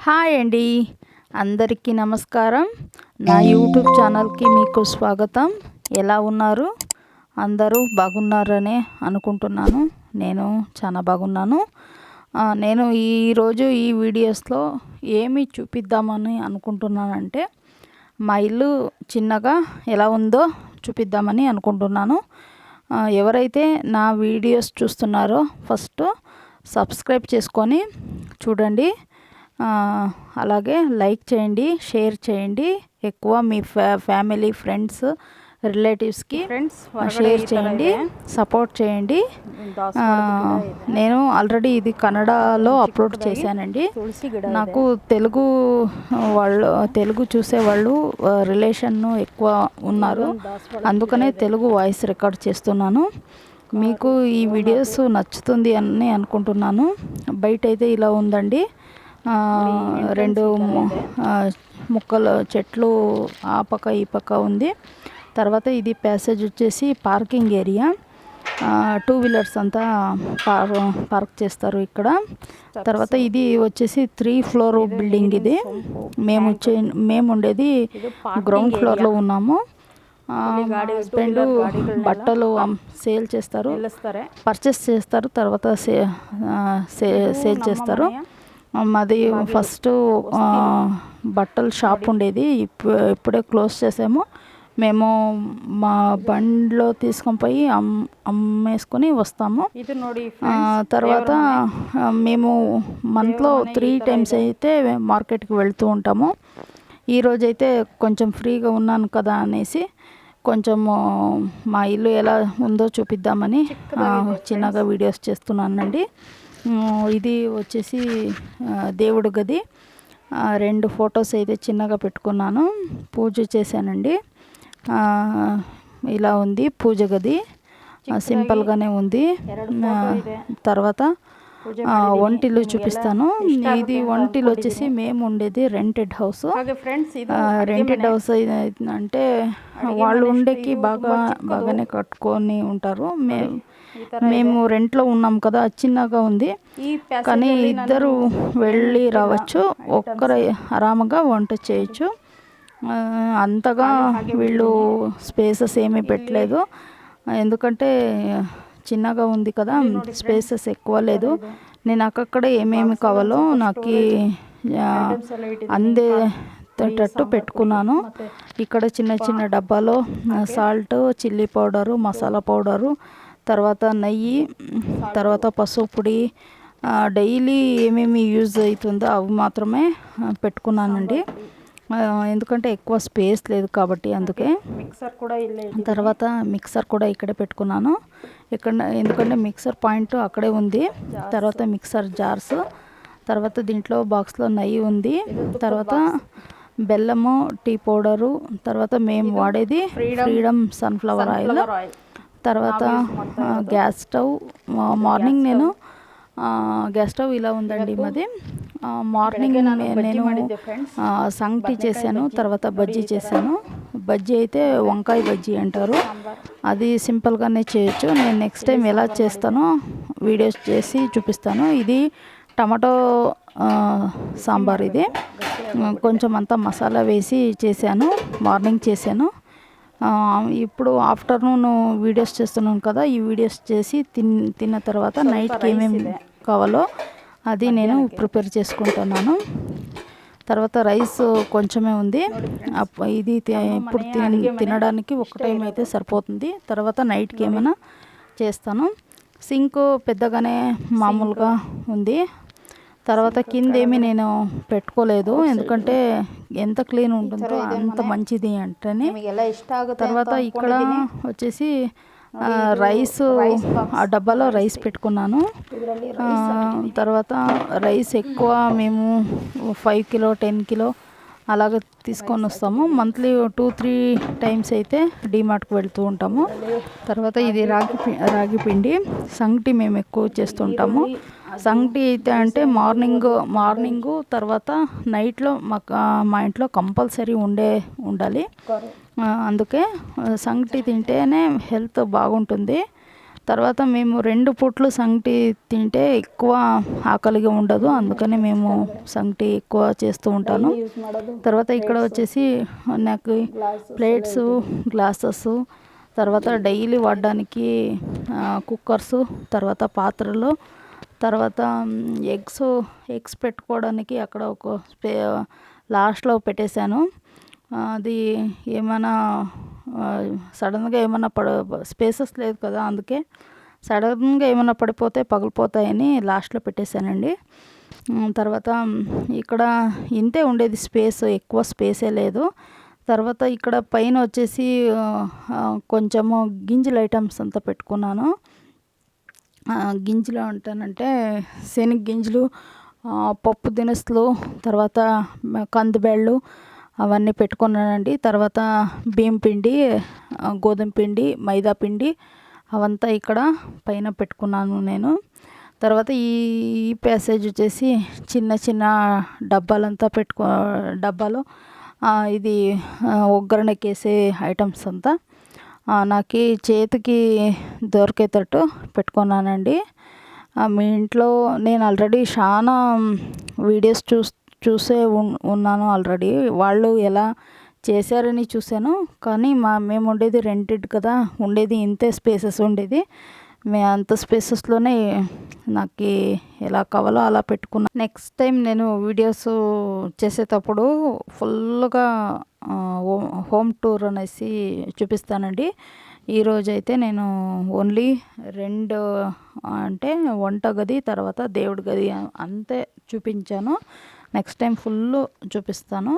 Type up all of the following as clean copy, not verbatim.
Hi అండి, అందరికీ నమస్కారం. నా యూట్యూబ్ ఛానల్కి మీకు స్వాగతం. ఎలా ఉన్నారు? అందరూ బాగున్నారని అనుకుంటున్నాను. నేను చాలా బాగున్నాను. నేను ఈరోజు ఈ వీడియోస్లో ఏమి చూపిద్దామని అనుకుంటున్నానంటే, మా ఇల్లు చిన్నగా ఎలా ఉందో చూపిద్దామని అనుకుంటున్నాను. ఎవరైతే నా వీడియోస్ చూస్తున్నారో ఫస్ట్ సబ్స్క్రైబ్ చేసుకొని చూడండి. అలాగే లైక్ చేయండి, షేర్ చేయండి. ఎక్కువ మీ ఫ్యామిలీ, ఫ్రెండ్స్, రిలేటివ్స్కి షేర్ చేయండి, సపోర్ట్ చేయండి. నేను ఆల్రెడీ ఇది కన్నడలో అప్లోడ్ చేశానండి. నాకు తెలుగు చూసేవాళ్ళు రిలేషన్ ఎక్కువ ఉన్నారు, అందుకనే తెలుగు వాయిస్ రికార్డ్ చేస్తున్నాను. మీకు ఈ వీడియోస్ నచ్చుతుంది అని అనుకుంటున్నాను. బయట అయితే ఇలా ఉందండి, రెండు ముక్కలు చెట్లు ఆ పక్క ఈ పక్క ఉంది. తర్వాత ఇది ప్యాసేజ్ వచ్చేసి పార్కింగ్ ఏరియా. 2 వీలర్స్ అంతా పార్క్ చేస్తారు ఇక్కడ. తర్వాత ఇది వచ్చేసి 3 ఫ్లోర్ బిల్డింగ్. ఇది మేము ఉండేది గ్రౌండ్ ఫ్లోర్లో ఉన్నాము. హస్బెండ్ బట్టలు సేల్ చేస్తారు, పర్చేస్ చేస్తారు, తర్వాత సేల్ చేస్తారు. మాది ఫస్ట్ బట్టల షాప్ ఉండేది, ఇప్పుడే క్లోజ్ చేసాము. మేము మా బండిలో తీసుకొని పోయి అమ్మేసుకొని వస్తాము. తర్వాత మేము మంత్లో 3 టైమ్స్ అయితే మార్కెట్కి వెళ్తూ ఉంటాము. ఈరోజైతే కొంచెం ఫ్రీగా ఉన్నాను కదా అనేసి కొంచెం మా ఇల్లు ఎలా ఉందో చూపిద్దామని చిన్నగా వీడియోస్ చేస్తున్నానండి. ఇది వచ్చేసి దేవుడు గది. 2 ఫొటోస్ అయితే చిన్నగా పెట్టుకున్నాను, పూజ చేశానండి. ఇలా ఉంది పూజ గది, సింపుల్గానే ఉంది. తర్వాత వంటిల్లు చూపిస్తాను. ఇది వంటిల్లు వచ్చేసి మేము ఉండేది రెంటెడ్ హౌస్. రెంటెడ్ హౌస్ అంటే వాళ్ళు ఉండేకి బాగానే కట్టుకొని ఉంటారు. మేము రెంట్లో ఉన్నాం కదా, చిన్నగా ఉంది, కానీ ఇద్దరు వెళ్ళి రావచ్చు, ఒక్కరు ఆరాముగా వంట చేయొచ్చు. అంతగా వీళ్ళు స్పేసెస్ ఏమీ పెట్టలేదు, ఎందుకంటే చిన్నగా ఉంది కదా, స్పేసెస్ ఎక్కువ లేదు. నేను అక్కడ ఏమేమి కావాలో నాకు అందేటట్టు పెట్టుకున్నాను. ఇక్కడ చిన్న చిన్న డబ్బాలో salt, chilli powder, masala powder, తర్వాత నెయ్యి, తర్వాత పసుపు పొడి, డైలీ ఏమేమి యూజ్ అవుతుందో అవి మాత్రమే పెట్టుకున్నానండి, ఎందుకంటే ఎక్కువ స్పేస్ లేదు కాబట్టి అందుకే. తర్వాత మిక్సర్ కూడా ఇక్కడే పెట్టుకున్నాను, ఎందుకంటే మిక్సర్ పాయింట్ అక్కడే ఉంది. తర్వాత మిక్సర్ జార్స్, తర్వాత దీంట్లో బాక్స్లో నెయ్యి ఉంది, తర్వాత బెల్లము, టీ పౌడరు, తర్వాత మేము వాడేది ఫ్రీడమ్ సన్ఫ్లవర్ ఆయిల్. తర్వాత గ్యాస్ స్టవ్. మార్నింగ్ నేను గ్యాస్ స్టవ్ ఇలా ఉందండి మాది. మార్నింగ్ నేను సంగటి చేశాను, తర్వాత బజ్జీ చేశాను. బజ్జీ అయితే వంకాయ బజ్జీ అంటారు, అది సింపుల్గానే చేయొచ్చు. నేను నెక్స్ట్ టైం ఎలా చేస్తానో వీడియోస్ చేసి చూపిస్తాను. ఇది టమాటో సాంబార్. ఇది కొంచెం అంతా మసాలా వేసి చేశాను, మార్నింగ్ చేశాను. ఇప్పుడు ఆఫ్టర్నూన్ వీడియోస్ చేస్తున్నాను కదా, ఈ వీడియోస్ చేసి తిన్న తర్వాత నైట్కి ఏమేమి కావాలో అది నేను ప్రిపేర్ చేసుకుంటున్నాను. తర్వాత రైస్ కొంచెమే ఉంది, ఇది ఇప్పుడు తినడానికి ఒక టైం అయితే సరిపోతుంది, తర్వాత నైట్కి ఏమైనా చేస్తాను. సింక్ పెద్దగానే మామూలుగా ఉంది. తర్వాత కిందేమి నేను పెట్టుకోలేదు, ఎందుకంటే ఎంత క్లీన్ ఉంటుందో అంత మంచిది అంటేనే. తర్వాత ఇక్కడ వచ్చేసి రైస్, ఆ డబ్బాలో రైస్ పెట్టుకున్నాను. తర్వాత రైస్ ఎక్కువ మేము 5 కిలో 10 కిలో అలాగ తీసుకొని వస్తాము. మంత్లీ 2-3 టైమ్స్ అయితే డీమార్ట్కి వెళ్తూ ఉంటాము. తర్వాత ఇది రాగి పిండి సంగటి మేము ఎక్కువ చేస్తుంటాము. సంగటి అయితే అంటే మార్నింగు తర్వాత నైట్లో మా ఇంట్లో కంపల్సరీ ఉండాలి, అందుకే సంగటి తింటేనే హెల్త్ బాగుంటుంది. తర్వాత మేము 2 పూట్లు సంగటి తింటే ఎక్కువ ఆకలిగా ఉండదు, అందుకని మేము సంగటి ఎక్కువ చేస్తూ ఉంటాను. తర్వాత ఇక్కడ వచ్చేసి నాకు ప్లేట్స్, గ్లాసెస్, తర్వాత డైలీ వాడడానికి కుక్కర్సు, తర్వాత పాత్రలు, తర్వాత ఎగ్స్ పెట్టుకోవడానికి అక్కడ ఒక లాస్ట్లో పెట్టేశాను. అది ఏమైనా సడన్గా ఏమన్నా స్పేసెస్ లేదు కదా, అందుకే సడన్గా ఏమైనా పడిపోతే పగిలిపోతాయని లాస్ట్లో పెట్టేశానండి. తర్వాత ఇక్కడ ఇంతే ఉండేది స్పేస్, ఎక్కువ స్పేసే లేదు. తర్వాత ఇక్కడ పైన వచ్చేసి కొంచెము గింజల ఐటమ్స్ అంతా పెట్టుకున్నాను. గింజలు అంటానంటే శనగ గింజలు, పప్పు దినుసులు, తర్వాత కందిబెళ్ళు అవన్నీ పెట్టుకున్నానండి. తర్వాత బియ్యం పిండి, గోధుమ పిండి, మైదా పిండి అవంతా ఇక్కడ పైన పెట్టుకున్నాను నేను. తర్వాత ఈ ప్యాసేజ్ వచ్చేసి చిన్న చిన్న డబ్బాలంతా డబ్బాలో ఇది ఒగ్గరణకేసే ఐటమ్స్ అంతా నాకు చేతికి దొరికేటట్టు పెట్టుకున్నానండి. మీ ఇంట్లో నేను ఆల్రెడీ చాలా వీడియోస్ చూసే ఉన్నాను ఆల్రెడీ. వాళ్ళు ఎలా చేశారని చూశాను, కానీ మేము ఉండేది రెంటెడ్ కదా, ఉండేది ఇంతే స్పేసెస్ ఉండేది. అంత స్పేసెస్లోనే నాకు ఎలా కావాలో అలా పెట్టుకున్నాను. నెక్స్ట్ టైం నేను వీడియోస్ చేసేటప్పుడు ఫుల్గా హోమ్ టూర్ అనేసి చూపిస్తానండి. ఈరోజైతే నేను ఓన్లీ 2 అంటే వంటగది, తర్వాత దేవుడి గది అంతే చూపించాను. నెక్స్ట్ టైం ఫుల్ చూపిస్తాను.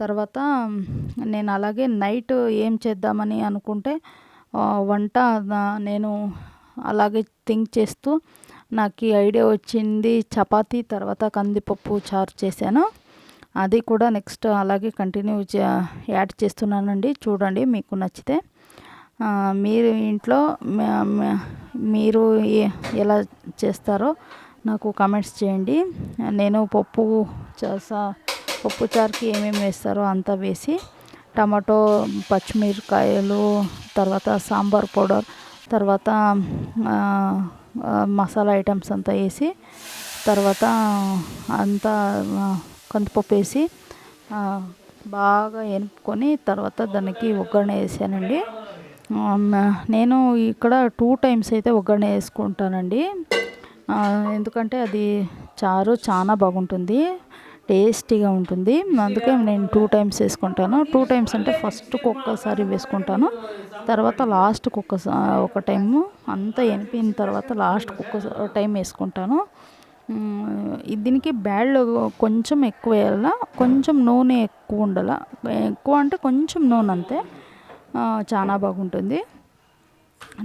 తర్వాత నేను అలాగే నైట్ ఏం చేద్దామని అనుకుంటే వంట నేను అలాగే థింక్ చేస్తూ నాకు ఐడియా వచ్చింది చపాతీ, తర్వాత కందిపప్పు చారు చేశాను. అది కూడా నెక్స్ట్ అలాగే కంటిన్యూ యాడ్ చేస్తున్నానండి. చూడండి, మీకు నచ్చితే మీరు ఇంట్లో మీరు ఎలా చేస్తారో నాకు కామెంట్స్ చేయండి. నేను పప్పు చారుకి ఏమేమి వేస్తారో అంతా వేసి, టమాటో, పచ్చిమిరకాయలు, తర్వాత సాంబార్ పౌడర్, తర్వాత మసాలా ఐటమ్స్ అంతా వేసి, తర్వాత అంతా కందిపప్పు వేసి బాగా ఎనుపుకొని తర్వాత దానికి ఒగ్గరణ వేసానండి. నేను ఇక్కడ 2 టైమ్స్ అయితే ఒగ్గరణ వేసుకుంటానండి. ఎందుకంటే అది చారు చాలా బాగుంటుంది, టేస్టీగా ఉంటుంది. అందుకే నేను 2 టైమ్స్ వేసుకుంటాను. 2 టైమ్స్ అంటే ఫస్ట్కి ఒక్కసారి వేసుకుంటాను, తర్వాత లాస్ట్కి ఒక టైము అంతా ఎనిపిన తర్వాత లాస్ట్కి ఒక్క టైం వేసుకుంటాను. దీనికి బ్యాళ్ళు కొంచెం ఎక్కువ వేయాల, కొంచెం నూనె ఎక్కువ ఉండాల. ఎక్కువ అంటే కొంచెం నూనె అంతే, చాలా బాగుంటుంది.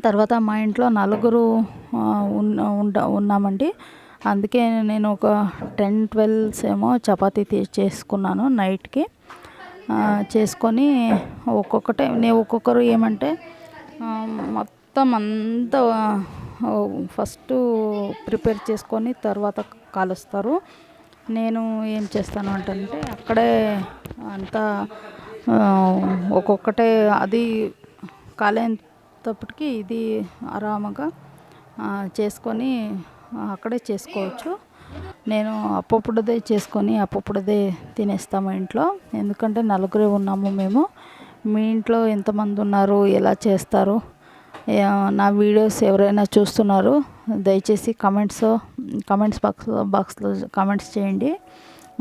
తర్వాత మా ఇంట్లో 4 ఉన్నామండి, అందుకే నేను ఒక 10-12 ఏమో చపాతీ చేసుకున్నాను నైట్కి. చేసుకొని ఒక్కొక్కరు ఏమంటే మొత్తం అంతా ఫస్ట్ ప్రిపేర్ చేసుకొని తర్వాత కాలుస్తారు. నేను ఏం చేస్తాను అంటే అక్కడే అంతా ఒక్కొక్కటే అది కాలేటప్పటికి ఇది ఆరాముగా చేసుకొని అక్కడే చేసుకోవచ్చు. నేను అప్పప్పుడదే చేసుకొని అప్పప్పుడదే తినేస్తాము ఇంట్లో, ఎందుకంటే 4 ఉన్నాము మేము. మీ ఇంట్లో ఎంతమంది ఉన్నారు, ఎలా చేస్తారు, నా వీడియోస్ ఎవరైనా చూస్తున్నారు, దయచేసి కామెంట్స్ బాక్స్లో కామెంట్స్ చేయండి.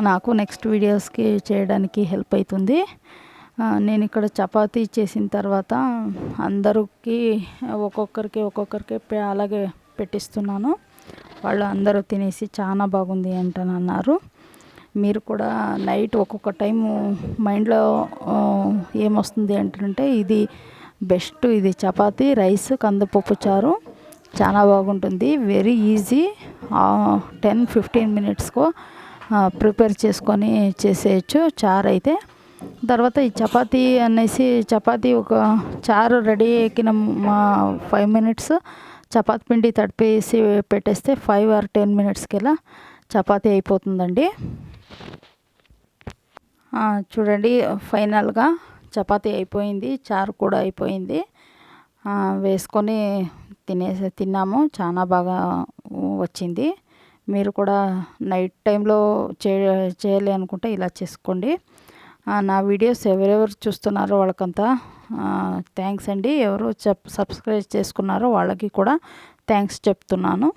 నాకు నెక్స్ట్ వీడియోస్కి చేయడానికి హెల్ప్ అవుతుంది. నేను ఇక్కడ చపాతీ చేసిన తర్వాత అందరికి ఒక్కొక్కరికి అలాగే పెట్టిస్తున్నాను. వాళ్ళు అందరూ తినేసి చాలా బాగుంది అంటున్నారు. మీరు కూడా నైట్ ఒక్కొక్క టైము మైండ్లో ఏమొస్తుంది అంటే ఇది బెస్ట్, ఇది చపాతీ, రైస్, కందిపప్పు చారు చాలా బాగుంటుంది. వెరీ ఈజీ, 10-15 మినిట్స్కో ప్రిపేర్ చేసుకొని చేసేయచ్చు చారు అయితే. తర్వాత ఈ చపాతీ ఒక చారు రెడీ ఎక్కిన 5 మినిట్స్ చపాతీ పిండి తడిపేసి పెట్టేస్తే 5 or 10 మినిట్స్కి చపాతీ అయిపోతుందండి. చూడండి, ఫైనల్గా చపాతీ అయిపోయింది, చారు కూడా అయిపోయింది. వేసుకొని తిన్నాము. చాలా బాగా వచ్చింది. మీరు కూడా నైట్ టైంలో చేయాలి అనుకుంటే ఇలా చేసుకోండి. నా వీడియోస్ ఎవరెవరు చూస్తున్నారో వాళ్ళకంతా థ్యాంక్స్ అండి. ఎవరు సబ్స్క్రైబ్ చేసుకున్నారో వాళ్ళకి కూడా థ్యాంక్స్ చెప్తున్నాను.